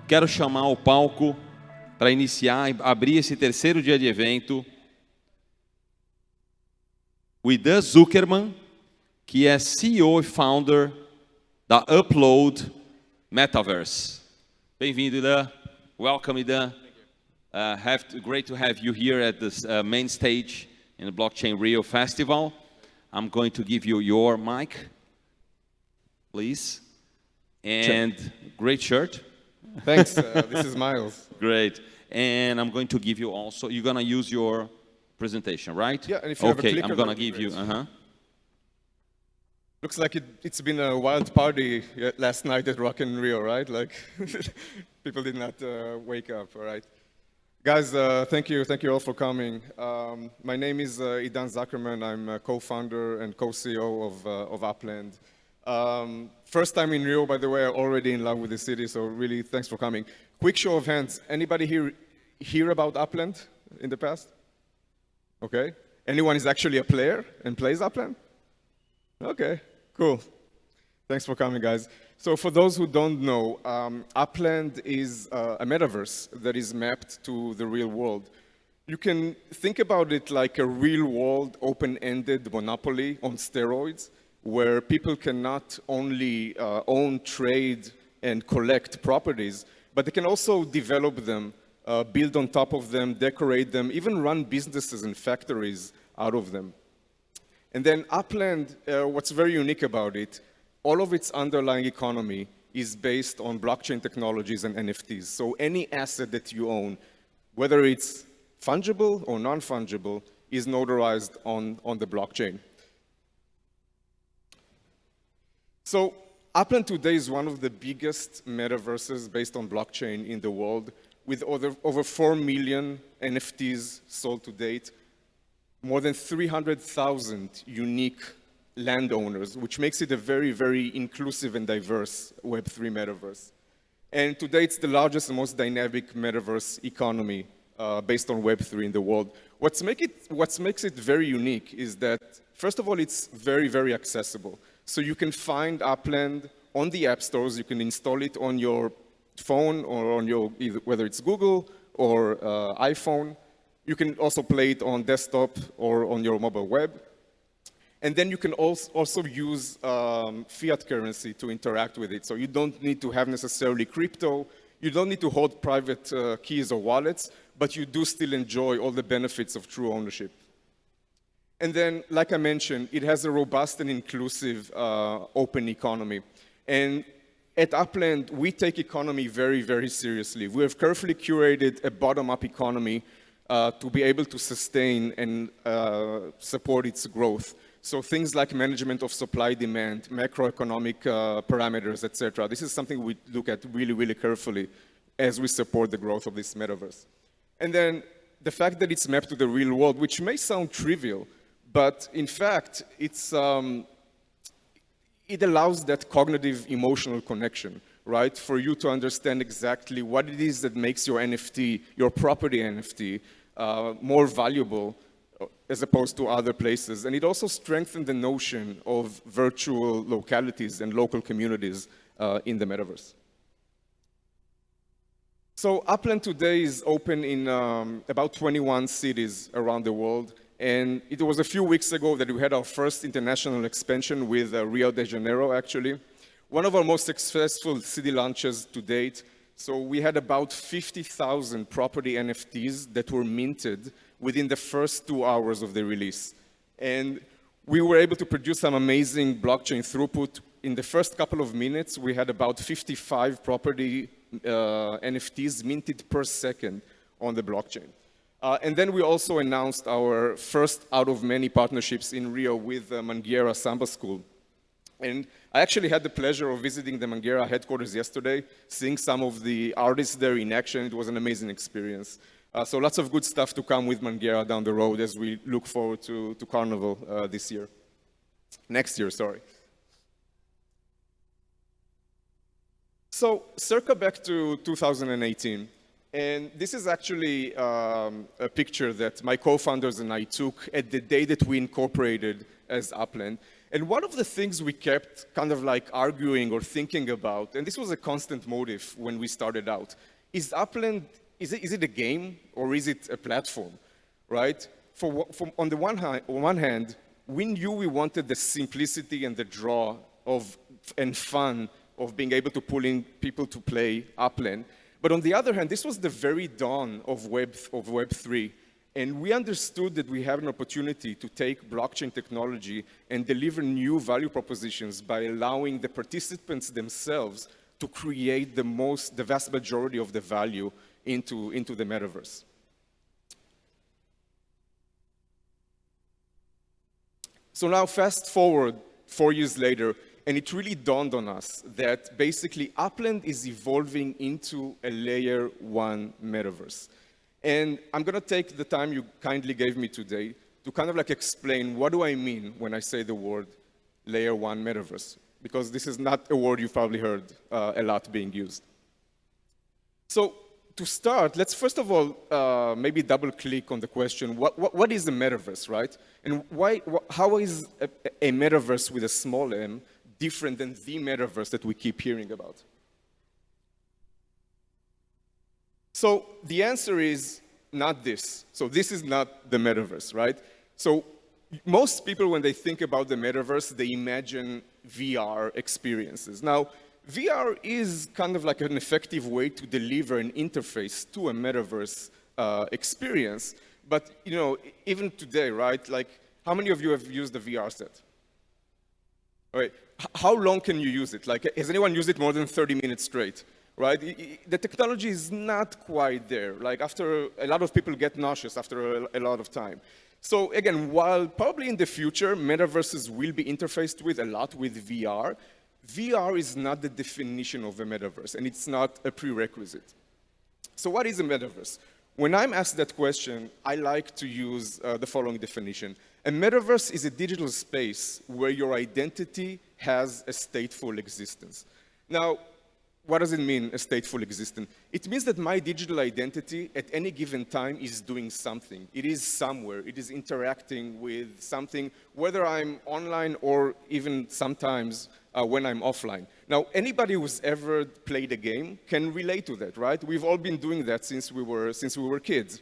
Quero chamar ao palco para iniciar, abrir esse terceiro dia de evento, o Idan Zukerman, que é CEO e founder da Upland METAVERSO. Bem-vindo, Idan. Welcome, Idan. Great to have you here at this main stage in the BlockchaIn Rio Festival. I'm going to give you your mic, please. And great shirt. Thanks. This is Miles. Great. And I'm going to give you also, you're going to use your presentation, right? Yeah, and if you have a clicker, I'm going to give you, Looks like it's been a wild party last night at Rock in Rio, right? Like, people did not wake up, all right? Guys, thank you all for coming. My name is Idan Zukerman. I'm a co-founder and co-CEO of Upland. First time in Rio, by the way, already in love with the city, so really thanks for coming. Quick show of hands, anybody here hear about Upland in the past? Okay. Anyone is actually a player and plays Upland? Okay, cool. Thanks for coming, guys. So for those who don't know, Upland is a metaverse that is mapped to the real world. You can think about it like a real-world, open-ended monopoly on steroids, where people can not only own, trade, and collect properties, but they can also develop them, build on top of them, decorate them, even run businesses and factories out of them. And then Upland, what's very unique about it, all of its underlying economy is based on blockchain technologies and NFTs. So any asset that you own, whether it's fungible or non-fungible, is notarized on the blockchain. So Upland today is one of the biggest metaverses based on blockchain in the world, with over 4 million NFTs sold to date, more than 300,000 unique landowners, which makes it a very, very inclusive and diverse Web3 metaverse. And today it's the largest and most dynamic metaverse economy based on Web3 in the world. What makes it very unique is that, first of all, it's very, very accessible. So you can find Upland on the app stores, you can install it on your phone or on your, whether it's Google or iPhone. You can also play it on desktop or on your mobile web. And then you can also use fiat currency to interact with it. So you don't need to have necessarily crypto. You don't need to hold private keys or wallets, but you do still enjoy all the benefits of true ownership. And then, like I mentioned, it has a robust and inclusive open economy. And at Upland, we take economy very, very seriously. We have carefully curated a bottom-up economy to be able to sustain and support its growth. So things like management of supply demand, macroeconomic parameters, etc. This is something we look at really, really carefully as we support the growth of this metaverse. And then the fact that it's mapped to the real world, which may sound trivial, but in fact, it allows that cognitive emotional connection, right? For you to understand exactly what it is that makes your NFT, your property NFT, more valuable as opposed to other places. And it also strengthened the notion of virtual localities and local communities in the metaverse. So Upland today is open in about 21 cities around the world. And it was a few weeks ago that we had our first international expansion with Rio de Janeiro, actually. One of our most successful city launches to date. So we had about 50,000 property NFTs that were minted within the first 2 hours of the release. And we were able to produce some amazing blockchain throughput. In the first couple of minutes, we had about 55 property NFTs minted per second on the blockchain. And then we also announced our first out of many partnerships in Rio with Mangueira Samba School. And I actually had the pleasure of visiting the Mangueira headquarters yesterday, seeing some of the artists there in action. It was an amazing experience. So lots of good stuff to come with Mangueira down the road as we look forward to Carnival next year, sorry. So circa back to 2018. And this is actually a picture that my co-founders and I took at the day that we incorporated as Upland. And one of the things we kept kind of like arguing or thinking about, and this was a constant motive when we started out, is Upland, is it a game or is it a platform, right? On the one hand, we knew we wanted the simplicity and the draw and fun of being able to pull in people to play Upland. But on the other hand, this was the very dawn of Web3. And we understood that we have an opportunity to take blockchain technology and deliver new value propositions by allowing the participants themselves to create the vast majority of the value into the metaverse. So now fast forward 4 years later, and it really dawned on us that basically Upland is evolving into a layer 1 metaverse. And I'm going to take the time you kindly gave me today to kind of like explain what do I mean when I say the word layer 1 metaverse, because this is not a word you've probably heard a lot being used. So to start, let's first of all maybe double click on the question, what is the metaverse, right? And how is a metaverse with a small m different than the metaverse that we keep hearing about? So the answer is not this. So this is not the metaverse, right? So most people, when they think about the metaverse, they imagine VR experiences. Now, VR is kind of like an effective way to deliver an interface to a metaverse experience. But even today, right? Like, how many of you have used the VR set? All right. How long can you use it? Like, has anyone used it more than 30 minutes straight? Right? The technology is not quite there. Like a lot of people get nauseous after a lot of time. So again, while probably in the future, metaverses will be interfaced with a lot with VR, VR is not the definition of a metaverse, and it's not a prerequisite. So what is a metaverse? When I'm asked that question, I like to use the following definition. A metaverse is a digital space where your identity has a stateful existence. Now, what does it mean, a stateful existence? It means that my digital identity at any given time is doing something. It is somewhere. It is interacting with something, whether I'm online or even sometimes when I'm offline. Now, anybody who's ever played a game can relate to that, right? We've all been doing that since we were kids.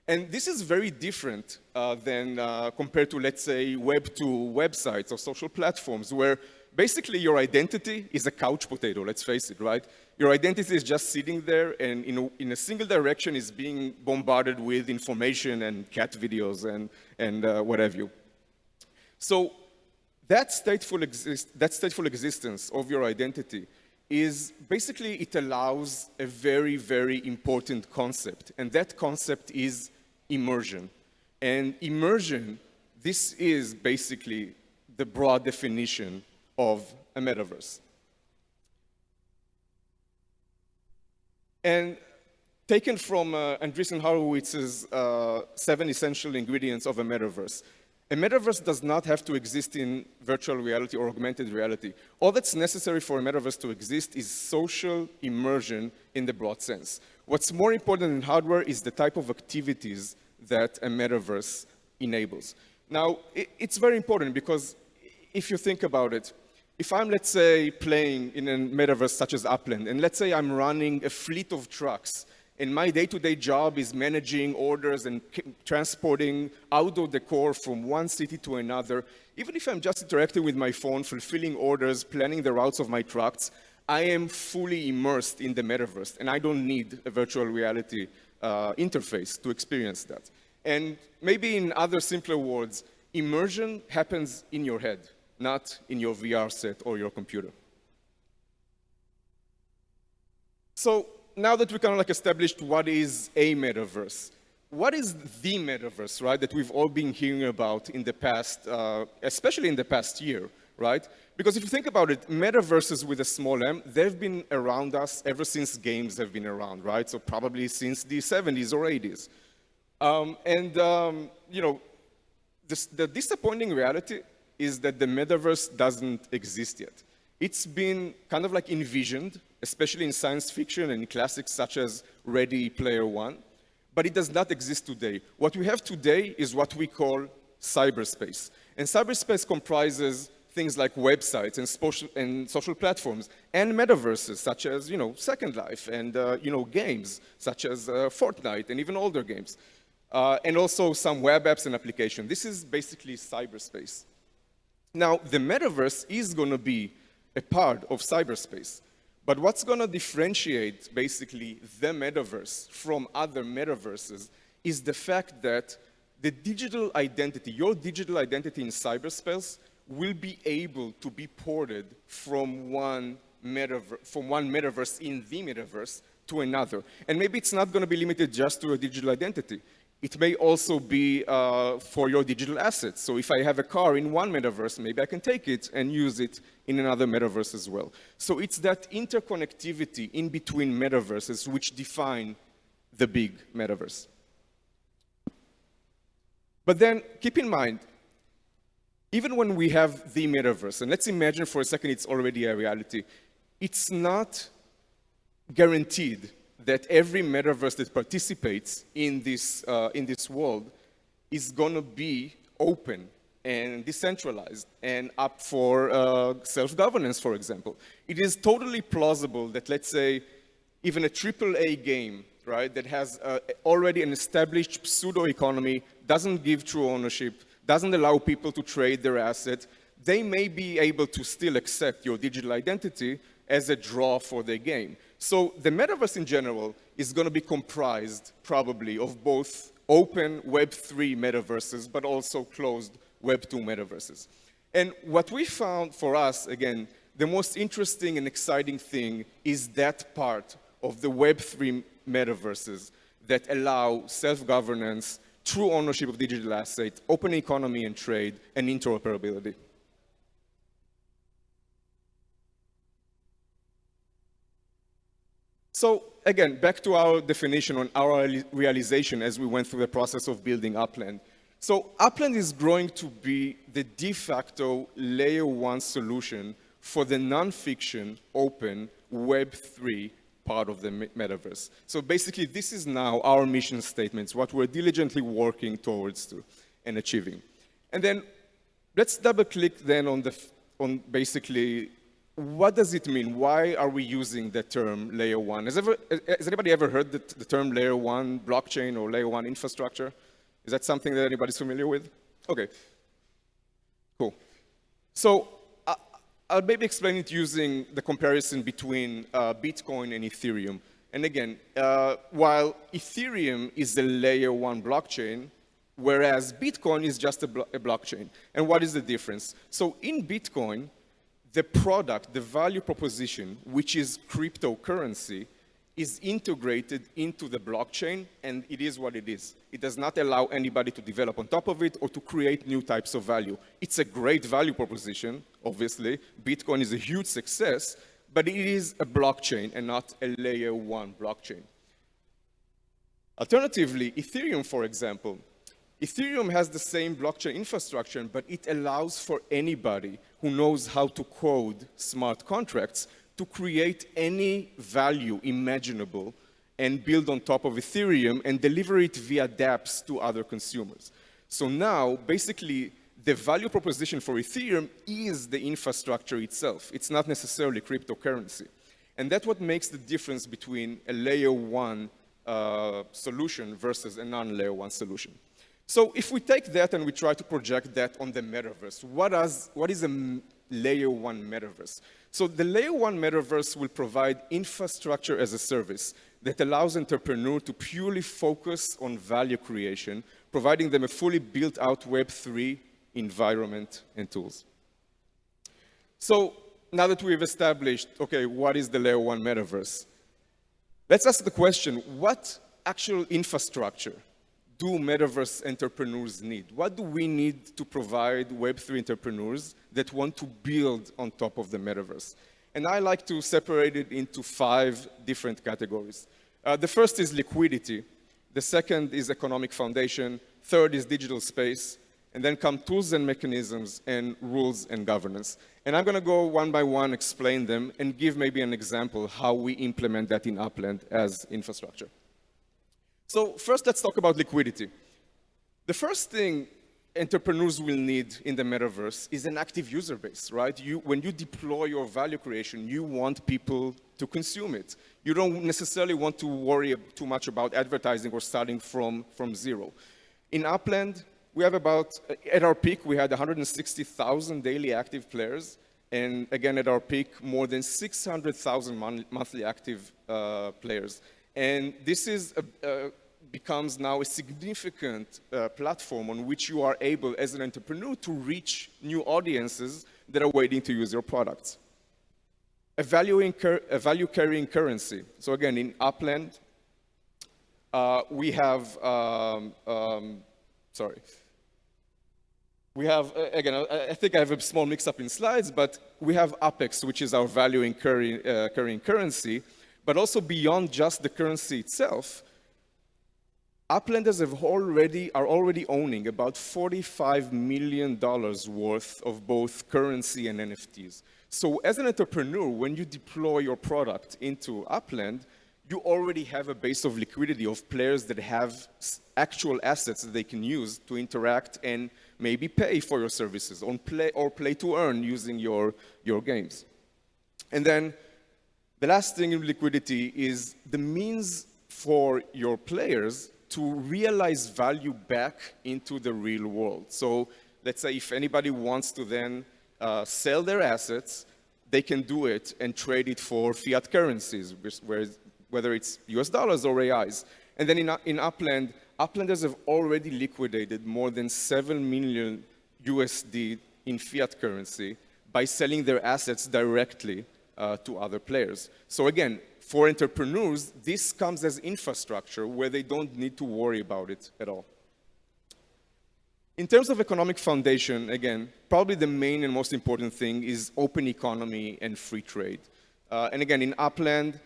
And this is very different than compared to, let's say, Web 2 websites or social platforms where basically your identity is a couch potato, let's face it, right? Your identity is just sitting there and in a single direction is being bombarded with information and cat videos and what have you. So that stateful existence of your identity is basically, it allows a very, very important concept. And that concept is immersion. And immersion, this is basically the broad definition of a metaverse. And taken from Andreessen Horowitz's 7 essential ingredients of a metaverse does not have to exist in virtual reality or augmented reality. All that's necessary for a metaverse to exist is social immersion in the broad sense. What's more important than hardware is the type of activities that a metaverse enables. Now, it's very important because if you think about it, if I'm, let's say, playing in a metaverse such as Upland, and let's say I'm running a fleet of trucks, and my day-to-day job is managing orders and transporting outdoor decor from one city to another, even if I'm just interacting with my phone, fulfilling orders, planning the routes of my trucks, I am fully immersed in the metaverse, and I don't need a virtual reality interface to experience that. And maybe in other simpler words, immersion happens in your head, not in your VR set or your computer. So now that we kind of like established what is a metaverse, what is the metaverse, right, that we've all been hearing about in the past, especially in the past year, right? Because if you think about it, metaverses with a small m, they've been around us ever since games have been around, right? So probably since the 70s or 80s. The disappointing reality is that the metaverse doesn't exist yet. It's been kind of like envisioned, especially in science fiction and in classics such as Ready Player One, but it does not exist today. What we have today is what we call cyberspace. And cyberspace comprises things like websites and social platforms, and metaverses such as, Second Life, and, games such as Fortnite, and even older games. And also some web apps and applications. This is basically cyberspace. Now, the metaverse is going to be a part of cyberspace. But what's going to differentiate, basically, the metaverse from other metaverses is the fact that the digital identity, your digital identity in cyberspace, will be able to be ported from one metaverse in the metaverse to another. And maybe it's not going to be limited just to a digital identity. It may also be for your digital assets. So if I have a car in one metaverse, maybe I can take it and use it in another metaverse as well. So it's that interconnectivity in between metaverses which define the big metaverse. But then keep in mind, even when we have the metaverse, and let's imagine for a second it's already a reality, it's not guaranteed that every metaverse that participates in this world is going to be open and decentralized and up for self-governance, for example. It is totally plausible that, let's say, even a AAA game, right, that has already an established pseudo-economy, doesn't give true ownership, doesn't allow people to trade their asset, they may be able to still accept your digital identity as a draw for their game. So the metaverse in general is going to be comprised probably of both open Web3 metaverses, but also closed Web2 metaverses. And what we found for us, again, the most interesting and exciting thing is that part of the Web3 metaverses that allow self-governance, true ownership of digital assets, open economy and trade, and interoperability. So again, back to our definition on our realization as we went through the process of building Upland. So Upland is growing to be the de facto layer 1 solution for the non-fiction, open, Web3 part of the metaverse. So basically, this is now our mission statements, what we're diligently working towards and achieving. And then let's double click then on basically, what does it mean? Why are we using the term layer 1? Has anybody ever heard the term layer 1 blockchain or layer 1 infrastructure? Is that something that anybody's familiar with? Okay, cool. So I'll maybe explain it using the comparison between Bitcoin and Ethereum. And again, while Ethereum is a layer 1 blockchain, whereas Bitcoin is just a blockchain. And what is the difference? So in Bitcoin, the product, the value proposition, which is cryptocurrency, is integrated into the blockchain, and it is what it is. It does not allow anybody to develop on top of it or to create new types of value. It's a great value proposition, obviously. Bitcoin is a huge success, but it is a blockchain and not a layer 1 blockchain. Alternatively, Ethereum, for example, Ethereum has the same blockchain infrastructure, but it allows for anybody who knows how to code smart contracts to create any value imaginable and build on top of Ethereum and deliver it via dApps to other consumers. So now, basically, the value proposition for Ethereum is the infrastructure itself. It's not necessarily cryptocurrency. And that's what makes the difference between a layer 1 solution versus a non-layer 1 solution. So if we take that and we try to project that on the metaverse, what is a layer 1 metaverse? So the layer 1 metaverse will provide infrastructure as a service that allows entrepreneurs to purely focus on value creation, providing them a fully built out Web3 environment and tools. So now that we've established, okay, what is the layer 1 metaverse? Let's ask the question, what actual infrastructure do metaverse entrepreneurs need? What do we need to provide Web3 entrepreneurs that want to build on top of the metaverse? And I like to separate it into 5 different categories. The first is liquidity. The second is economic foundation. Third is digital space. And then come tools and mechanisms and rules and governance. And I'm going to go one by one, explain them, and give maybe an example how we implement that in Upland as infrastructure. So first, let's talk about liquidity. The first thing entrepreneurs will need in the metaverse is an active user base, right? When you deploy your value creation, you want people to consume it. You don't necessarily want to worry too much about advertising or starting from zero. In Upland, we have at our peak, we had 160,000 daily active players. And again, at our peak, more than 600,000 monthly active players. And this becomes now a significant platform on which you are able, as an entrepreneur, to reach new audiences that are waiting to use your products. A value-carrying currency. So again, in Upland, we have, again, I think I have a small mix-up in slides, but we have Apex, which is our value-carrying currency, but also beyond just the currency itself, Uplanders are already owning about $45 million worth of both currency and NFTs. So as an entrepreneur, when you deploy your product into Upland, you already have a base of liquidity of players that have actual assets that they can use to interact and maybe pay for your services or play to earn using your games. And then the last thing in liquidity is the means for your players to realize value back into the real world. So let's say if anybody wants to then sell their assets, they can do it and trade it for fiat currencies, whether it's US dollars or reais. And then in Upland, Uplanders have already liquidated more than 7 million USD in fiat currency by selling their assets directly to other players. So again, for entrepreneurs, this comes as infrastructure where they don't need to worry about it at all. In terms of economic foundation, again, probably the main and most important thing is open economy and free trade. And again, in Upland,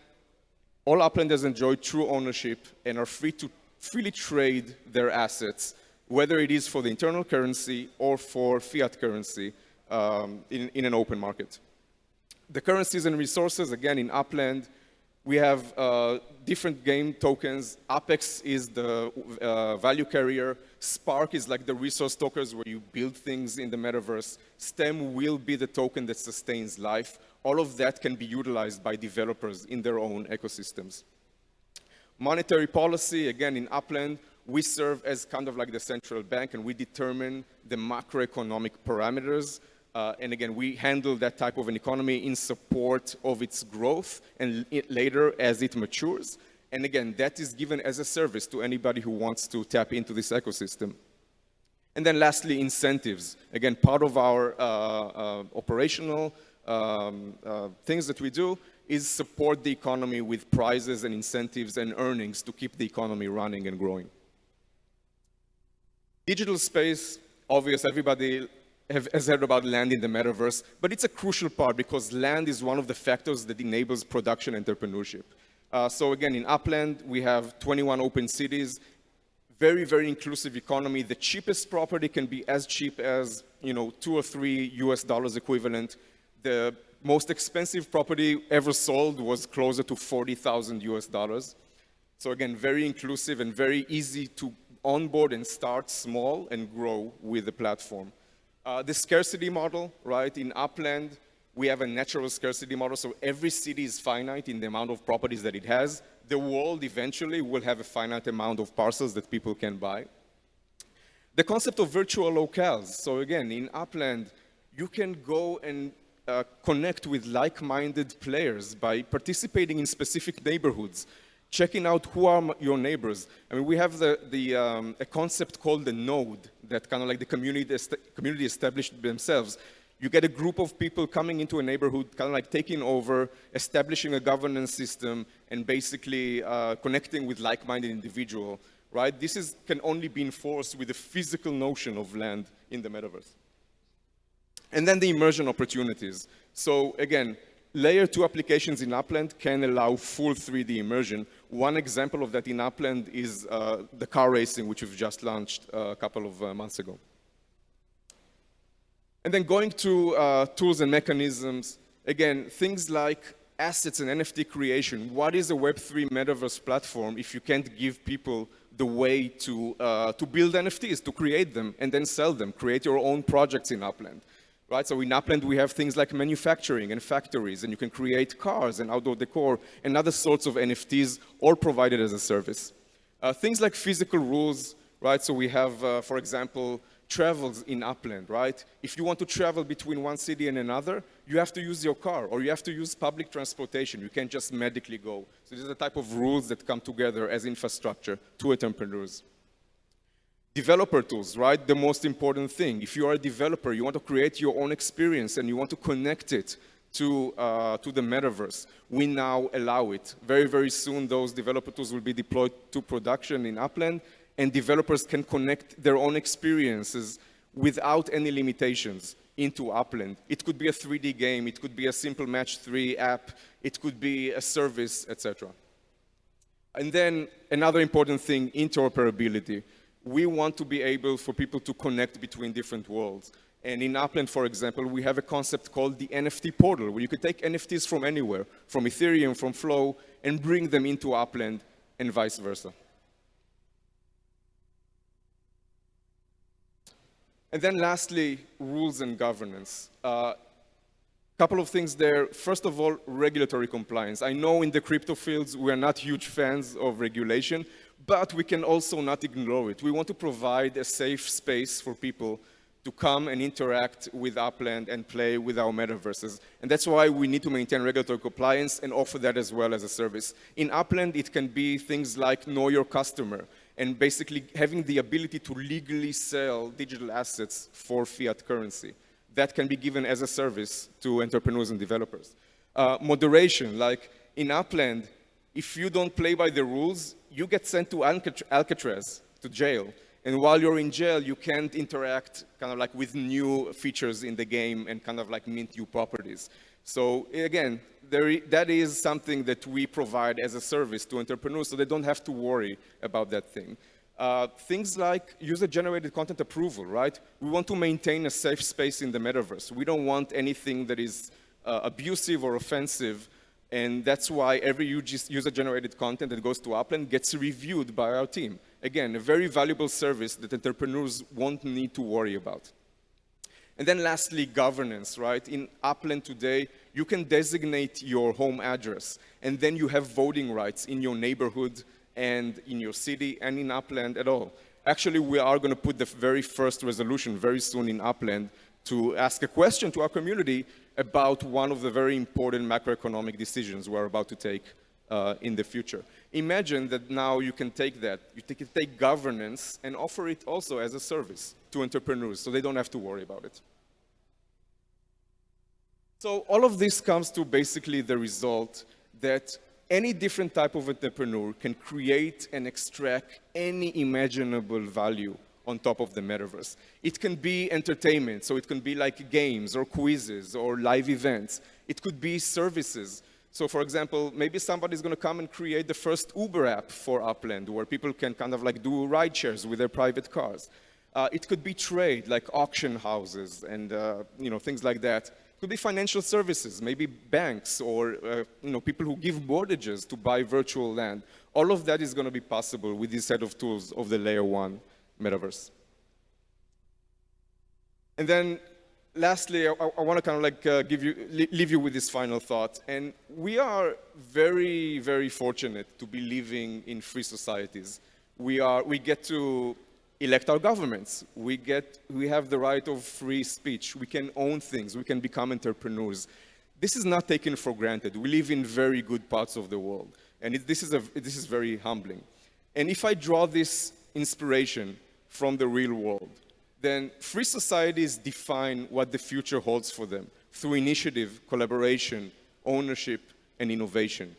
all Uplanders enjoy true ownership and are free to freely trade their assets, whether it is for the internal currency or for fiat currency in an open market. The currencies and resources, again, in Upland, we have different game tokens. Apex is the value carrier. Spark is like the resource tokens where you build things in the metaverse. STEM will be the token that sustains life. All of that can be utilized by developers in their own ecosystems. Monetary policy, again, in Upland, we serve as kind of like the central bank, and we determine the macroeconomic parameters. And again, we handle that type of an economy in support of its growth and later as it matures. And again, that is given as a service to anybody who wants to tap into this ecosystem. And then lastly, incentives. Again, part of our operational things that we do is support the economy with prizes and incentives and earnings to keep the economy running and growing. Digital space, obvious, everybody has heard about land in the metaverse, but it's a crucial part because land is one of the factors that enables production entrepreneurship. So again, in Upland, we have 21 open cities, very, very inclusive economy. The cheapest property can be as cheap as, $2 or $3 US equivalent. The most expensive property ever sold was closer to 40,000 US. So again, very inclusive and very easy to onboard and start small and grow with the platform. The scarcity model, right? In Upland, we have a natural scarcity model, so every city is finite in the amount of properties that it has. The world eventually will have a finite amount of parcels that people can buy. The concept of virtual locales. So again, in Upland, you can go and connect with like-minded players by participating in specific neighborhoods, checking out who are your neighbors. I mean, we have a concept called the node that kind of like the community established themselves. You get a group of people coming into a neighborhood, kind of like taking over, establishing a governance system, and basically connecting with like-minded individuals, right? This can only be enforced with the physical notion of land in the metaverse. And then the immersion opportunities. So again, Layer 2 applications in Upland can allow full 3D immersion. One example of that in Upland is the car racing, which we've just launched a couple of months ago. And then going to tools and mechanisms, again, things like assets and NFT creation. What is a Web3 metaverse platform if you can't give people the way to build NFTs, to create them and then sell them, create your own projects in Upland. Right? So in Upland, we have things like manufacturing and factories, and you can create cars and outdoor decor and other sorts of NFTs, all provided as a service. Things like physical rules, right? So we have, for example, travels in Upland, right? If you want to travel between one city and another, you have to use your car, or you have to use public transportation. You can't just medically go. So these are the type of rules that come together as infrastructure to entrepreneurs. Developer tools, right? The most important thing. If you are a developer, you want to create your own experience and you want to connect it to the metaverse. We now allow it. Very, very soon, those developer tools will be deployed to production in Upland, and developers can connect their own experiences without any limitations into Upland. It could be a 3D game, it could be a simple Match 3 app, it could be a service, etc. And then another important thing, interoperability. We want to be able for people to connect between different worlds. And in Upland, for example, we have a concept called the NFT portal, where you could take NFTs from anywhere, from Ethereum, from Flow, and bring them into Upland, and vice versa. And then lastly, rules and governance. Couple of things there. First of all, regulatory compliance. I know in the crypto fields, we are not huge fans of regulation, but we can also not ignore it. We want to provide a safe space for people to come and interact with Upland and play with our metaverses. And that's why we need to maintain regulatory compliance and offer that as well as a service. In Upland, it can be things like know your customer, and basically having the ability to legally sell digital assets for fiat currency. That can be given as a service to entrepreneurs and developers. Moderation, like in Upland, if you don't play by the rules, you get sent to Alcatraz, to jail. And while you're in jail, you can't interact kind of like with new features in the game and kind of like mint new properties. So again, that is something that we provide as a service to entrepreneurs so they don't have to worry about that thing. Things like user-generated content approval, right? We want to maintain a safe space in the metaverse. We don't want anything that is abusive or offensive, and that's why every user-generated content that goes to Upland gets reviewed by our team. Again, a very valuable service that entrepreneurs won't need to worry about. And then lastly, governance, right? In Upland today, you can designate your home address, and then you have voting rights in your neighborhood and in your city and in Upland at all. Actually, we are going to put the very first resolution very soon in Upland to ask a question to our community about one of the very important macroeconomic decisions we're about to take in the future. Imagine that now you can take that, you can take governance and offer it also as a service to entrepreneurs so they don't have to worry about it. So all of this comes to basically the result that any different type of entrepreneur can create and extract any imaginable value on top of the metaverse. It can be entertainment, so it can be like games or quizzes or live events. It could be services. So for example, maybe somebody's going to come and create the first Uber app for Upland, where people can kind of like do ride shares with their private cars. It could be trade, like auction houses and things like that. It could be financial services, maybe banks or people who give mortgages to buy virtual land. All of that is going to be possible with this set of tools of the layer 1 metaverse. And then lastly, I want to kind of like leave you with this final thought. And we are very, very fortunate to be living in free societies. We get to elect our governments. We have the right of free speech. We can own things. We can become entrepreneurs. This is not taken for granted. We live in very good parts of the world. And this is very humbling. And if I draw this inspiration from the real world, then free societies define what the future holds for them through initiative, collaboration, ownership, and innovation.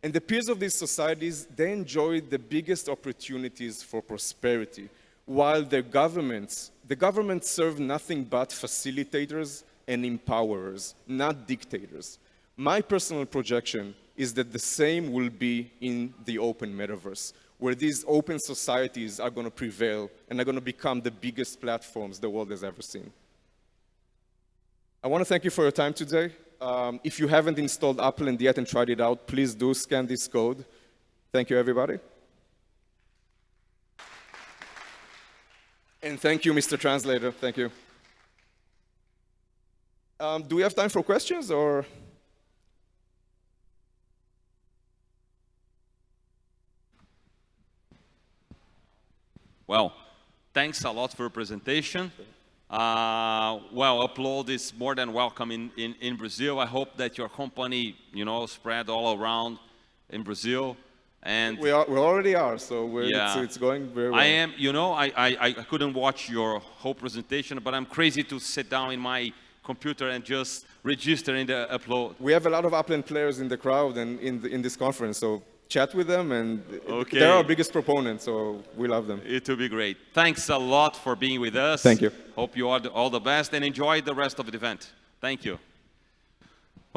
And the peers of these societies, they enjoy the biggest opportunities for prosperity, while the governments serve nothing but facilitators and empowerers, not dictators. My personal projection is that the same will be in the open metaverse, where these open societies are going to prevail and are going to become the biggest platforms the world has ever seen. I want to thank you for your time today. If you haven't installed Upland yet and tried it out, please do scan this code. Thank you, everybody. And thank you, Mr. Translator. Thank you. Do we have time for questions or? Well, thanks a lot for your presentation. Well, Upload is more than welcome in Brazil. I hope that your company, spread all around in Brazil. And We already are, so Yeah. it's going very well. I am, I couldn't watch your whole presentation, but I'm crazy to sit down in my computer and just register in the Upload. We have a lot of Upland players in the crowd and in this conference, so chat with them, and Okay. they're our biggest proponents, so we love them. It will be great. Thanks a lot for being with us. Thank you. Hope you all the best and enjoy the rest of the event. Thank you.